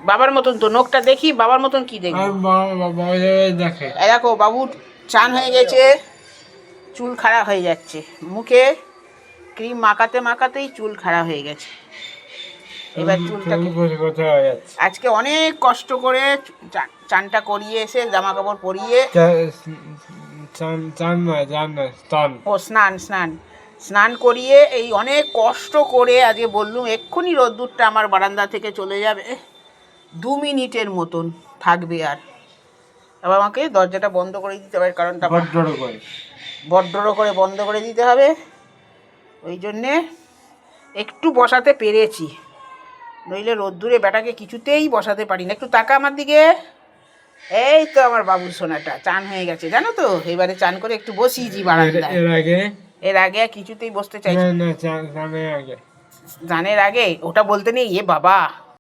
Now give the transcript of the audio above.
বাবার মতন তো, নখটা দেখি বাবার মতন। কি দেখি? দেখো বাবু চান হয়ে গেছে, চুল খাড়া হয়ে যাচ্ছে, মুখে ক্রিম মাখাতে মাখাতেই চুল খাড়া হয়ে গেছে। এবার চুলটাকে আজকে অনেক কষ্ট করে চানটা করিয়ে এসে জামা কাপড় পরিয়ে, ও স্নান স্নান স্নান করিয়ে এই অনেক কষ্ট করে আজকে বললুম এক্ষুনি রোদ্দুরটা আমার বারান্দা থেকে চলে যাবে, 2 মিনিটের মতন থাকবে। আর এবার আমাকে দরজাটা বন্ধ করে দিতে হবে, কারণটা বড্ডরো করে বন্ধ করে দিতে হবে। ওই জন্যে একটু বসাতে পেরেছি, নইলে রোদ্দুরে বেটাকে কিছুতেই বসাতে পারি না। একটু তাকা আমার দিকে। এই তো আমার বাবুর সোনাটা চান হয়ে গেছে, জানো তো। এবারে চান করে একটু বসিয়েছি বারান্দায়। এর আগে কিছুতেই বসতে চাইছি না। চানের আগে ওটা বলতে নেই, এ বাবা।